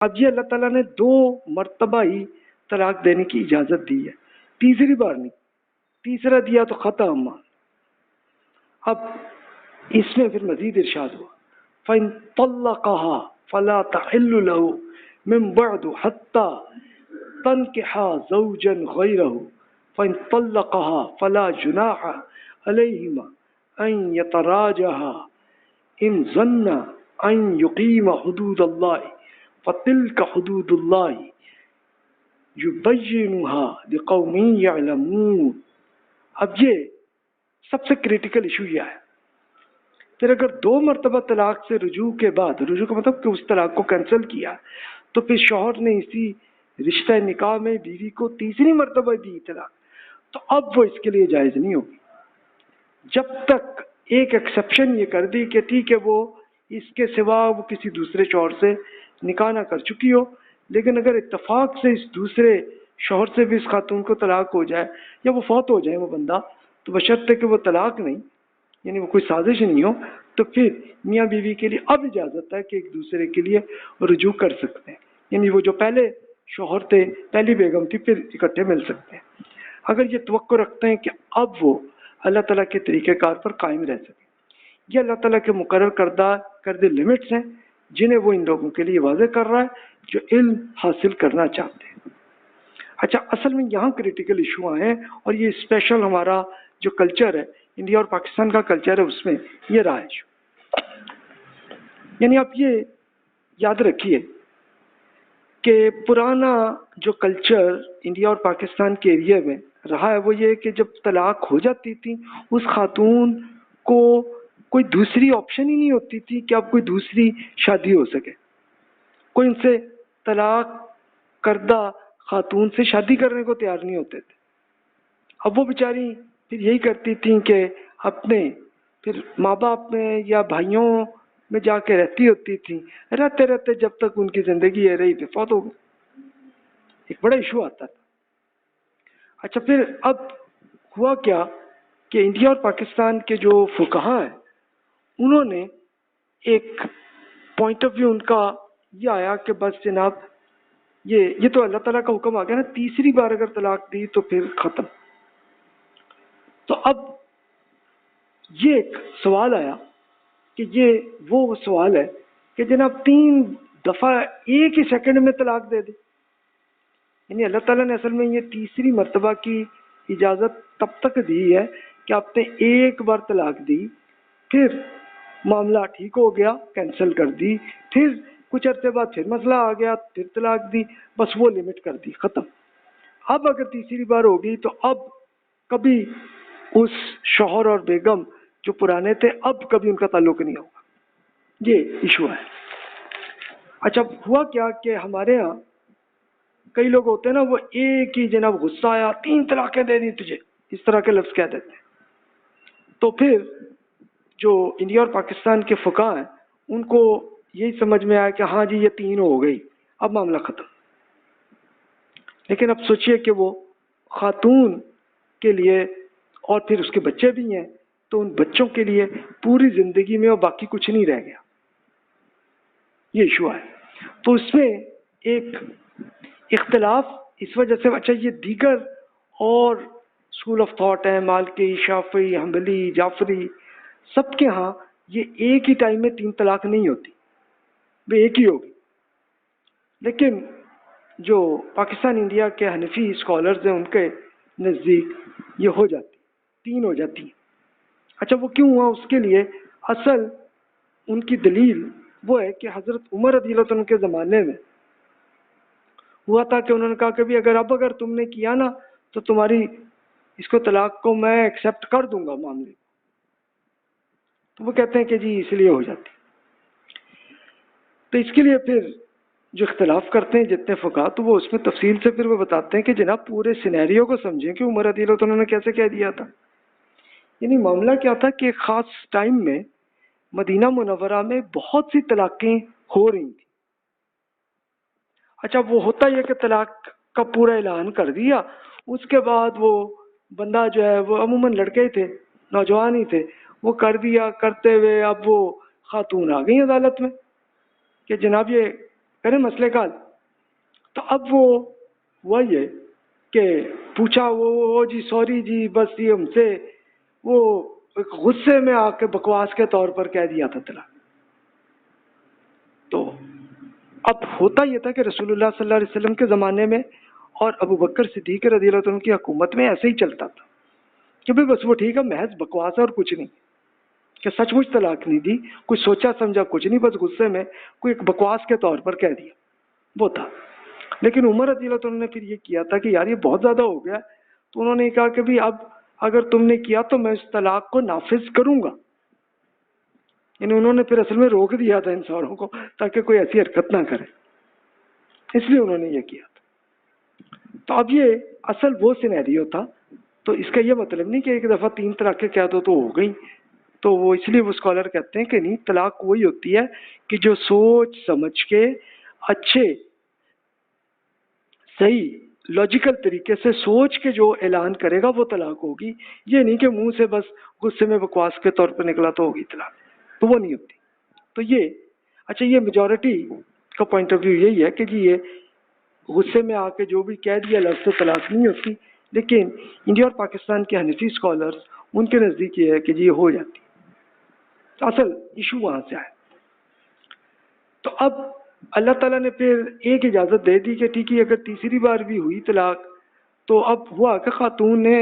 اب یہ اللہ تعالیٰ نے 2 مرتبہ ہی طلاق دینے کی اجازت دی ہے، تیسری بار نہیں، تیسرا دیا تو ختم۔ اب اس میں پھر مزید ارشاد ہوا فَإِن طَلَّقَهَا فَلَا تَحِلُّ لَهُ مِن بَعْدُ حَتَّى تَنكِحَ زَوْجًا غَيْرَهُ فَإِن طَلَّقَهَا فَلَا جُنَاحَ عَلَيْهِمَا أَن يَتَرَاجَعَا إِن ظَنَّا أَن يُقِيمَ حُدُودَ اللَّهِ فَتِلْكَ حُدُودُ اللَّهِ يُبَيِّنُهَا لِقَوْمٍ يَعْلَمُونَ۔ اب یہ سب سے کریٹیکل ایشو یہ ہے، پھر اگر 2 مرتبہ طلاق سے رجوع کے بعد، رجوع کا مطلب کہ اس طلاق کو کینسل کیا، تو پھر شوہر نے اسی رشتہ نکاح میں بیوی کو تیسری مرتبہ دی طلاق، تو اب وہ اس کے لیے جائز نہیں ہوگی، جب تک ایک ایکسیپشن یہ کر دی کہ ٹھیک ہے وہ اس کے سوا وہ کسی دوسرے شوہر سے نکاح نہ کر چکی ہو، لیکن اگر اتفاق سے اس دوسرے شوہر سے بھی اس خاتون کو طلاق ہو جائے یا وہ فوت ہو جائے وہ بندہ، تو بشرطے کہ وہ طلاق نہیں، یعنی وہ کوئی سازش نہیں ہو، تو پھر میاں بیوی کے لیے اب اجازت ہے کہ ایک دوسرے کے لیے رجوع کر سکتے ہیں، یعنی وہ جو پہلے شوہر تھے، پہلی بیگم تھی، پھر اکٹھے مل سکتے ہیں، اگر یہ توقع رکھتے ہیں کہ اب وہ اللہ تعالیٰ کے طریقہ کار پر قائم رہ سکیں۔ یہ اللہ تعالیٰ کے مقرر کردہ لمٹس ہیں جنہیں وہ ان لوگوں کے لیے واضح کر رہا ہے جو علم حاصل کرنا چاہتے ہیں۔ اچھا، اصل میں یہاں کریٹیکل ایشو آئے ہیں، اور یہ اسپیشل ہمارا جو کلچر ہے، انڈیا اور پاکستان کا کلچر ہے، اس میں یہ رہا ہے۔ یعنی آپ یہ یاد رکھیے کہ پرانا جو کلچر انڈیا اور پاکستان کے ایریا میں رہا ہے وہ یہ کہ جب طلاق ہو جاتی تھی اس خاتون کو کوئی دوسری آپشن ہی نہیں ہوتی تھی کہ اب کوئی دوسری شادی ہو سکے، کوئی ان سے طلاق کردہ خاتون سے شادی کرنے کو تیار نہیں ہوتے تھے۔ اب وہ بیچاری پھر یہی کرتی تھیں کہ اپنے پھر ماں باپ میں یا بھائیوں میں جا کے رہتی ہوتی تھیں، رہتے رہتے جب تک ان کی زندگی یہ رہی تھی فوت ہو گئی، ایک بڑا ایشو آتا تھا۔ اچھا، پھر اب ہوا کیا کہ انڈیا اور پاکستان کے جو فقہاء ہیں انہوں نے ایک پوائنٹ آف ویو ان کا یہ آیا کہ بس جناب یہ تو اللہ تعالیٰ کا حکم آ گیا نا، تیسری بار اگر طلاق دی تو پھر ختم۔ تو اب یہ ایک سوال آیا کہ یہ وہ سوال ہے کہ جناب 3 دفعہ ایک ہی سیکنڈ میں طلاق دے دی، یعنی اللہ تعالیٰ نے اصل میں یہ تیسری مرتبہ کی اجازت تب تک دی ہے کہ آپ نے ایک بار طلاق دی، پھر معاملہ ٹھیک ہو گیا، کینسل کر دی، پھر کچھ عرصے بعد پھر مسئلہ آ گیا، پھر طلاق دی، بس وہ لمٹ کر دی، ختم۔ اب اگر تیسری بار ہوگی تو اب کبھی اس شوہر اور بیگم جو پرانے تھے اب کبھی ان کا تعلق نہیں ہوگا، یہ ایشو ہے۔ اچھا، ہوا کیا کہ ہمارے ہاں کئی لوگ ہوتے ہیں نا، وہ ایک ہی جناب غصہ آیا 3 طلاقیں دے دی تجھے، اس طرح کے لفظ کہہ دیتے ہیں، تو پھر جو انڈیا اور پاکستان کے فقہاء ہیں ان کو یہی سمجھ میں آیا کہ ہاں جی یہ 3 ہو گئی، اب معاملہ ختم۔ لیکن اب سوچئے کہ وہ خاتون کے لیے اور پھر اس کے بچے بھی ہیں، تو ان بچوں کے لیے پوری زندگی میں اور باقی کچھ نہیں رہ گیا، یہ ایشو ہے۔ تو اس میں ایک اختلاف اس وجہ سے، اچھا یہ دیگر اور اسکول آف تھاٹ ہیں، مالکی، شافعی، حنبلی، جعفری، سب کے ہاں یہ ایک ہی ٹائم میں 3 طلاق نہیں ہوتی، وہ ایک ہی ہوگی، لیکن جو پاکستان انڈیا کے حنفی اسکالرز ہیں ان کے نزدیک یہ ہو جاتی، 3 ہو جاتی ہیں۔ اچھا، وہ کیوں ہوا؟ اس کے لیے اصل ان کی دلیل وہ ہے کہ حضرت عمر رضی اللہ عنہ کے زمانے میں ہوا تھا کہ انہوں نے کہا کہ بھی اگر تم نے کیا نا تو تمہاری اس کو طلاق کو میں ایکسیپٹ کر دوں گا معاملے، تو وہ کہتے ہیں کہ جی اس لیے ہو جاتی۔ تو اس کے لیے پھر جو اختلاف کرتے ہیں جتنے فقہاء، تو وہ اس میں تفصیل سے پھر وہ بتاتے ہیں کہ جناب پورے سینیریو کو سمجھیں کہ عمر رضی اللہ عنہ نے کیسے کہہ دیا تھا۔ یعنی معاملہ کیا تھا کہ ایک خاص ٹائم میں مدینہ منورہ میں بہت سی طلاقیں ہو رہی تھیں۔ اچھا، وہ ہوتا یہ کہ طلاق کا پورا اعلان کر دیا، اس کے بعد وہ بندہ جو ہے وہ عموماً لڑکے ہی تھے، نوجوان ہی تھے، وہ کر دیا، کرتے ہوئے اب وہ خاتون آ گئی عدالت میں کہ جناب یہ کریں مسئلے کا حل. تو اب وہ ہوا یہ کہ پوچھا وہ جی سوری جی بس یہ ہم سے وہ غصے میں آ کے بکواس کے طور پر کہہ دیا تھا طلاق. تو اب ہوتا یہ تھا کہ رسول اللہ صلی اللہ علیہ وسلم کے زمانے میں اور ابو بکر صدیق رضی اللہ عنہ کی حکومت میں ایسے ہی چلتا تھا کہ بھائی بس وہ ٹھیک ہے محض بکواس ہے اور کچھ نہیں، کہ سچ مچ طلاق نہیں دی، کچھ سوچا سمجھا کچھ نہیں، بس غصے میں کوئی ایک بکواس کے طور پر کہہ دیا وہ تھا. لیکن عمر رضی اللہ عنہ نے پھر یہ کیا تھا کہ یار یہ بہت زیادہ ہو گیا، تو انہوں نے کہا کہ بھی اب اگر تم نے کیا تو میں اس طلاق کو نافذ کروں گا. یعنی انہوں نے پھر اصل میں روک دیا تھا ان ساروں کو تاکہ کوئی ایسی حرکت نہ کرے، اس لیے انہوں نے یہ کیا تھا. تو اب یہ اصل وہ سینیریو تھا. تو اس کا یہ مطلب نہیں کہ ایک دفعہ 3 طلاقیں کہہ دو تو ہو گئی. تو وہ اس لیے وہ اسکالر کہتے ہیں کہ نہیں، طلاق وہی ہوتی ہے کہ جو سوچ سمجھ کے اچھے صحیح لاجیکل طریقے سے سوچ کے جو اعلان کرے گا وہ طلاق ہوگی. یہ نہیں کہ منہ سے بس غصے میں بکواس کے طور پر نکلا تو ہوگی طلاق، تو وہ نہیں ہوتی. تو یہ اچھا یہ میجورٹی کا پوائنٹ آف ویو یہی ہے کہ جی یہ غصے میں آ کے جو بھی کہہ دیا لفظ سے طلاق نہیں ہوتی. لیکن انڈیا اور پاکستان کے حنفی اسکالرز ان کے نزدیک یہ ہے کہ جی یہ ہو جاتی. تو اصل ایشو وہاں سے آئے. تو اب اللہ تعالیٰ نے پھر ایک اجازت دے دی کہ ٹھیک ہے اگر تیسری بار بھی ہوئی طلاق تو اب ہوا کہ خاتون نے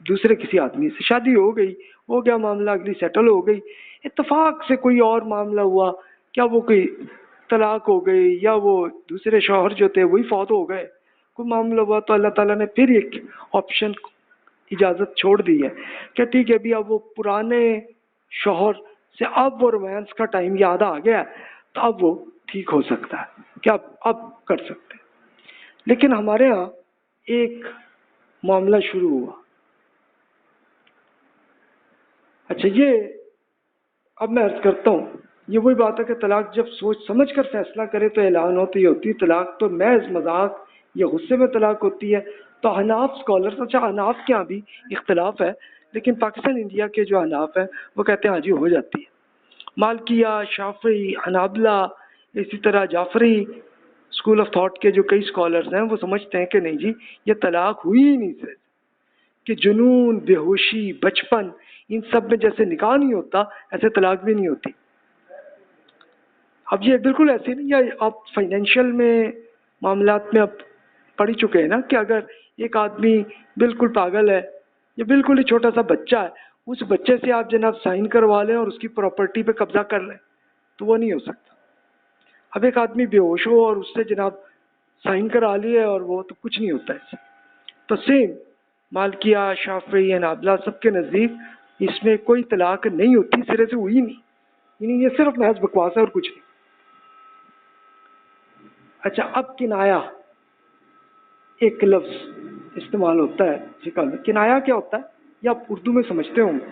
دوسرے کسی آدمی سے شادی ہو گئی، ہو گیا معاملہ، اگلی سیٹل ہو گئی، اتفاق سے کوئی اور معاملہ ہوا، کیا وہ کوئی طلاق ہو گئی یا وہ دوسرے شوہر جو تھے وہی فوت ہو گئے، کوئی معاملہ ہوا، تو اللہ تعالیٰ نے پھر ایک آپشن اجازت چھوڑ دی ہے کہ ٹھیک ہے ابھی اب وہ پرانے شوہر سے اب وہ رومانس کا ٹائم یاد آ گیا تو اب وہ ٹھیک ہو سکتا ہے کہ اب کر سکتے ہیں. لیکن ہمارے ہاں ایک معاملہ شروع ہوا. اچھا یہ اب میں عرض کرتا ہوں، یہ وہی بات ہے کہ طلاق جب سوچ سمجھ کر فیصلہ کرے تو اعلان ہوتی ہوتی، طلاق تو محض مذاق یا غصے میں طلاق ہوتی ہے. تو احناف اسکالرس، اچھا احناف کے یہاں بھی اختلاف ہے، لیکن پاکستان انڈیا کے جو احناف ہیں وہ کہتے ہیں ہاں جی ہو جاتی ہے. مالکیہ، شافعی، حنابلہ، اسی طرح جعفری اسکول آف تھاٹ کے جو کئی اسکالرز ہیں وہ سمجھتے ہیں کہ نہیں جی یہ طلاق ہوئی ہی نہیں سے، کہ جنون، بے ہوشی، بچپن، ان سب میں جیسے نکاح نہیں ہوتا ایسے طلاق بھی نہیں ہوتی. اب یہ بالکل ایسے نہیں، یا آپ فائنینشیل میں معاملات میں اب پڑھ ہی چکے ہیں نا کہ اگر ایک آدمی بالکل پاگل ہے یا بالکل ہی چھوٹا سا بچہ ہے، اس بچے سے آپ جناب سائن کروا لیں اور اس کی پراپرٹی پہ قبضہ کر لیں تو وہ نہیں ہو سکتا. اب ایک آدمی بے ہوش ہو اور اس سے جناب سائن کرا لیے اور وہ تو کچھ نہیں ہوتا ہے. تو سیم مالکیہ، شافعی، حنابلہ سب کے نزدیک اس میں کوئی طلاق نہیں ہوتی، سرے سے ہوئی نہیں، یعنی یہ صرف محض بکواس ہے اور کچھ نہیں. اچھا اب کنایا ایک لفظ استعمال ہوتا ہے فقہ میں. کنایا کیا ہوتا ہے یا آپ اردو میں سمجھتے ہوں گے؟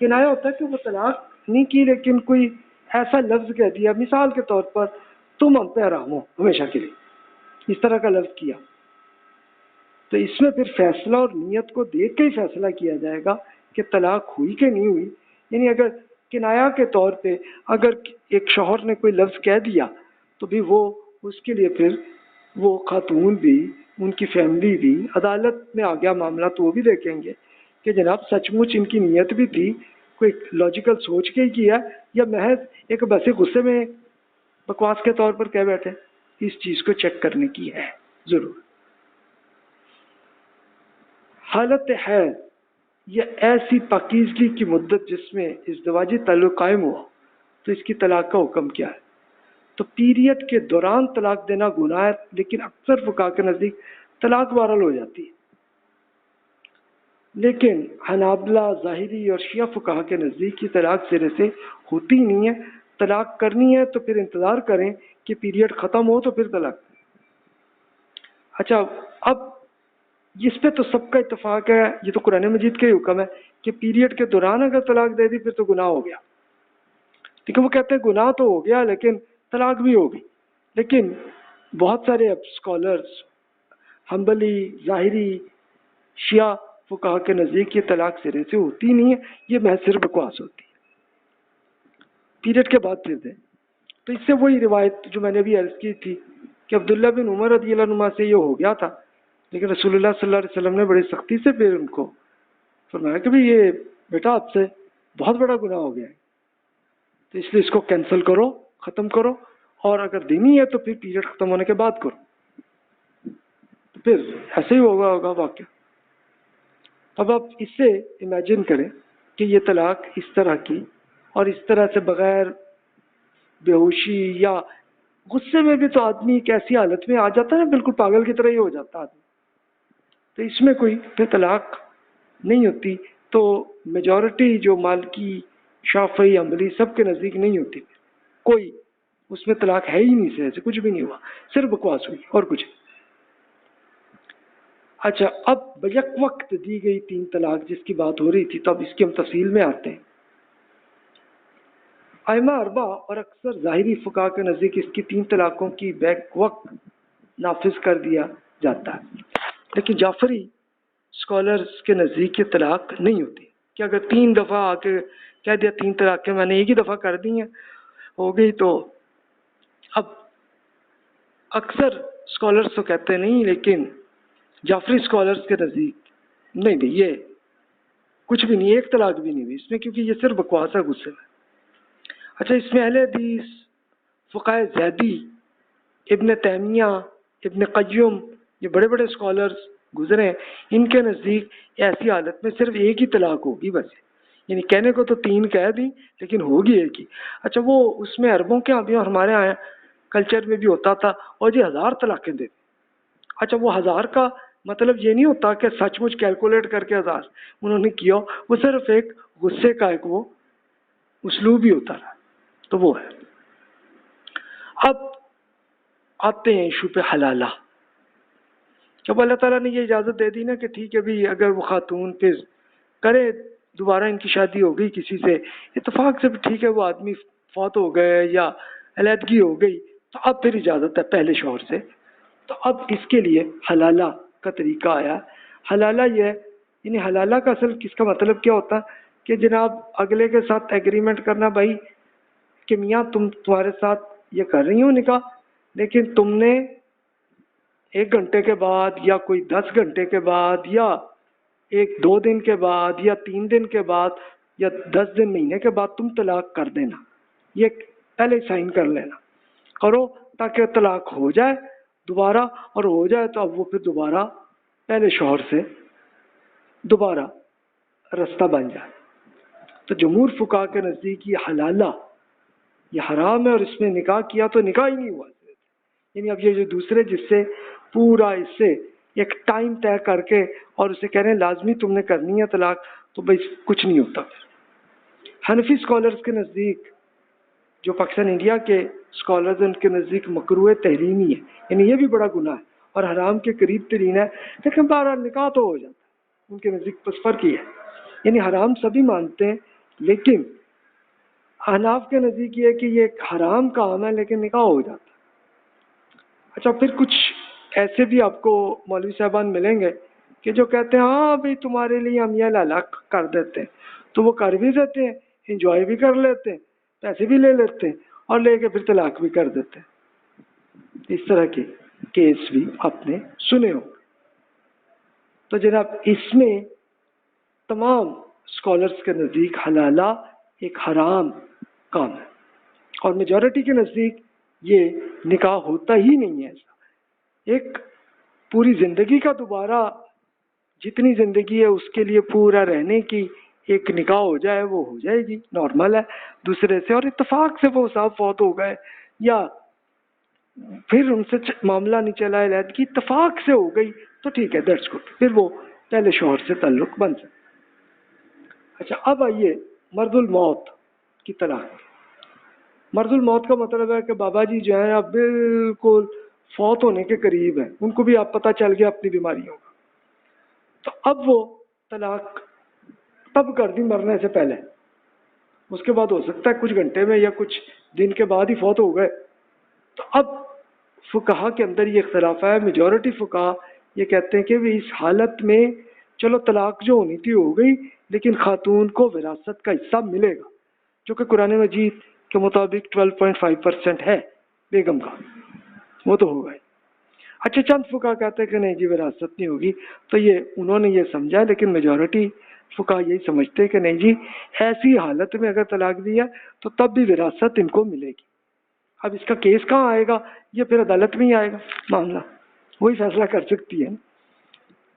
کنایا ہوتا ہے کہ وہ طلاق نہیں کی لیکن کوئی ایسا لفظ کہہ دیا، مثال کے طور پر تم ہم پہ حرام ہو ہمیشہ کے لیے، اس طرح کا لفظ کیا. تو اس میں پھر فیصلہ اور نیت کو دیکھ کے ہی فیصلہ کیا جائے گا کہ طلاق ہوئی کہ نہیں ہوئی. یعنی اگر کنایا کے طور پہ اگر ایک شوہر نے کوئی لفظ کہہ دیا تو بھی وہ اس کے لیے پھر وہ خاتون بھی ان کی فیملی بھی عدالت میں آ گیا معاملہ تو وہ بھی دیکھیں گے کہ جناب سچ مچ ان کی نیت بھی تھی، کوئی لاجیکل سوچ کے ہی کیا یا محض ایک بس غصے میں بکواس کے طور پر کہہ بیٹھے. اس چیز کو چیک کرنے کی ہے ضرور. حالت حیض یہ ایسی پاکیزگی کی مدت جس میں ازدواجی تعلق قائم ہوا تو اس کی طلاق کا حکم کیا ہے؟ تو پیریڈ کے دوران طلاق دینا گناہ ہے، لیکن اکثر فقہا کے نزدیک طلاق بہرحال ہو جاتی ہے. لیکن حنابلہ، ظاہری اور شیعہ فقہا کے نزدیک کی طلاق سرے سے ہوتی ہی نہیں ہے. طلاق کرنی ہے تو پھر انتظار کریں کہ پیریڈ ختم ہو تو پھر طلاق. اچھا اب اس پہ تو سب کا اتفاق ہے، یہ تو قرآن مجید کا ہی حکم ہے کہ پیریڈ کے دوران اگر طلاق دے دی پھر تو گناہ ہو گیا. لیکن وہ کہتے ہیں گناہ تو ہو گیا لیکن طلاق بھی ہوگی. لیکن بہت سارے اب اسکالرس حنبلی، ظاہری، شیعہ فقہا کے نزدیک یہ طلاق سرے سے ہوتی نہیں ہے، یہ محض صرف بکواس ہوتی ہے. پیریڈ کے بعد پھر دیں. تو اس سے وہی روایت جو میں نے ابھی عرض کی تھی کہ عبداللہ بن عمر رضی اللہ عنہ سے یہ ہو گیا تھا، لیکن رسول اللہ صلی اللہ علیہ وسلم نے بڑی سختی سے پھر ان کو فرمایا کہ بھئی یہ بیٹا آپ سے بہت بڑا گناہ ہو گیا ہے، تو اس لیے اس کو کینسل کرو، ختم کرو، اور اگر دینی ہے تو پھر پیریڈ ختم ہونے کے بعد کرو. تو پھر ایسے ہی ہوگا واقعہ. اب آپ اس سے امیجن کریں کہ یہ طلاق اس طرح کی، اور اس طرح سے بغیر بے ہوشی یا غصے میں بھی تو آدمی ایک ایسی حالت میں آ جاتا ہے، بالکل پاگل کی طرح ہی ہو جاتا آدمی. تو اس میں کوئی پھر طلاق نہیں ہوتی. تو میجورٹی جو مالکی، شافعی، حنبلی سب کے نزدیک نہیں ہوتی، کوئی اس میں طلاق ہے ہی نہیں، سے ایسے کچھ بھی نہیں ہوا، صرف بکواس ہوئی اور کچھ. اچھا، اب بیک وقت دی گئی 3 طلاق جس کی بات ہو رہی تھی، تو اب اس کی ہم تفصیل میں آتے ہیں. ائمہ اربعہ اور اکثر ظاہری فقہاء کے نزدیک اس کی 3 طلاقوں کی بیک وقت نافذ کر دیا جاتا ہے، لیکن جعفری اسکالرس کے نزدیک یہ طلاق نہیں ہوتی کہ اگر 3 دفعہ آ کے کہہ دیا 3 طلاقیں میں نے ایک ہی دفعہ کر دی ہیں ہو گئی. تو اب اکثر اسکالرس تو کہتے نہیں، لیکن جعفری اسکالرس کے نزدیک نہیں، یہ کچھ بھی نہیں، ایک طلاق بھی نہیں ہوئی اس میں، کیونکہ یہ صرف بکواس ہے غصے میں. اچھا، اس میں اہل حدیث فقہ زیدی، ابن تیمیہ، ابن قیم، یہ بڑے بڑے اسکالرس گزرے ہیں، ان کے نزدیک ایسی حالت میں صرف ایک ہی طلاق ہوگی بس. یعنی کہنے کو تو 3 کہہ دی لیکن ہوگی ایک ہی. اچھا، وہ اس میں عربوں کے یہاں بھی اور ہمارے یہاں کلچر میں بھی ہوتا تھا، اور جی 1000 طلاقیں دے. اچھا، وہ 1000 کا مطلب یہ نہیں ہوتا کہ سچ مچ کیلکولیٹ کر کے 1000 انہوں نے کیا، وہ صرف ایک غصے کا ایک وہ اسلوب ہی ہوتا رہا. تو وہ ہے. اب آتے ہیں ایشو پہ حلالہ. جب اللہ تعالیٰ نے یہ اجازت دے دی نا کہ ٹھیک ہے بھی، اگر وہ خاتون پھر کرے دوبارہ ان کی شادی ہو گئی کسی سے اتفاق سے، ٹھیک ہے وہ آدمی فوت ہو گئے یا علیحدگی ہو گئی، تو اب پھر اجازت ہے پہلے شوہر سے. تو اب اس کے لیے حلالہ کا طریقہ آیا. حلالہ یہ ہے، یعنی حلالہ کا اصل کس کا مطلب کیا ہوتا کہ جناب اگلے کے ساتھ ایگریمنٹ کرنا بھائی کہ میاں تمہارے ساتھ یہ کر رہی ہوں نکاح، لیکن تم نے 1 گھنٹے کے بعد یا کوئی 10 گھنٹے کے بعد یا 1-2 دن کے بعد یا 3 دن کے بعد یا 10 دن مہینے کے بعد تم طلاق کر دینا. یہ پہلے سائن کر لینا کرو تاکہ طلاق ہو جائے دوبارہ، اور ہو جائے تو اب وہ پھر دوبارہ پہلے شوہر سے دوبارہ رستہ بن جائے. تو جمہور فقہاء کے نزدیک یہ حلالہ یہ حرام ہے، اور اس میں نکاح کیا تو نکاح ہی نہیں ہوا. یعنی اب یہ جو دوسرے جس سے پورا اس سے ایک ٹائم طے کر کے اور اسے کہہ رہے ہیں لازمی تم نے کرنی ہے طلاق، تو بھائی کچھ نہیں ہوتا. حنفی اسکالرس کے نزدیک، جو پاکستان انڈیا کے اسکالرز ہیں ان کے نزدیک مکروہ تحریمی ہے، یعنی یہ بھی بڑا گناہ ہے اور حرام کے قریب ترین ہے، لیکن بہرحال نکاح تو ہو جاتا ہے. ان کے نزدیک بس فرق ہی ہے، یعنی حرام سبھی مانتے ہیں، لیکن احناف کے نزدیک یہ ہے کہ یہ ایک حرام کام ہے لیکن نکاح ہو جاتا ہے. اچھا، پھر کچھ ایسے بھی آپ کو مولوی صاحبان ملیں گے کہ جو کہتے ہیں ہاں بھائی تمہارے لیے ہم یہ لالا کر دیتے ہیں، تو وہ کر بھی دیتے ہیں، انجوائے بھی کر لیتے ہیں، پیسے بھی لے لیتے ہیں اور لے کے پھر طلاق بھی کر دیتے ہیں. اس طرح کے کیس بھی آپ نے سنے ہو. تو جناب اس میں تمام اسکالرس کے نزدیک حلالہ ایک حرام کام ہے، اور میجورٹی کے نزدیک یہ نکاح ہوتا ہی نہیں ہے. ایسا ایک پوری زندگی کا دوبارہ جتنی زندگی ہے اس کے لیے پورا رہنے کی ایک نکاح ہو جائے وہ ہو جائے گی، نارمل ہے دوسرے سے، اور اتفاق سے وہ صاحب فوت ہو گئے یا پھر ان سے معاملہ نہیں چلا علیحدگی اتفاق سے ہو گئی تو ٹھیک ہے، دیٹس گڈ، پھر وہ پہلے شوہر سے تعلق بن سکتا. اچھا، اب آئیے مرد الموت کی طلاق. مرد الموت کا مطلب ہے کہ بابا جی جو ہیں اب بالکل فوت ہونے کے قریب ہیں، ان کو بھی آپ پتہ چل گیا اپنی بیماریوں کا، تو اب وہ طلاق تب کر دی مرنے سے پہلے، اس کے بعد ہو سکتا ہے کچھ گھنٹے میں یا کچھ دن کے بعد ہی فوت ہو گئے. تو اب فقہا کے اندر یہ اختلاف ہے. میجورٹی فقہا یہ کہتے ہیں کہ اس حالت میں چلو طلاق جو ہونی تھی ہو گئی، لیکن خاتون کو وراثت کا حصہ ملے گا، جو کہ قرآن مجید کے مطابق 12.5% ہے بیگم کا، وہ تو ہوگا ہی۔ اچھا چند فقہ کہتے ہیں کہ نہیں جی وراثت نہیں ہوگی، تو یہ انہوں نے یہ سمجھا، لیکن میجورٹی فقہ یہی سمجھتے ہیں کہ نہیں جی ایسی حالت میں اگر طلاق دیا تو تب بھی وراثت ان کو ملے گی۔ اب اس کا کیس کہاں آئے گا؟ یہ پھر عدالت میں ہی آئے گا معاملہ، وہی فیصلہ کر سکتی ہے۔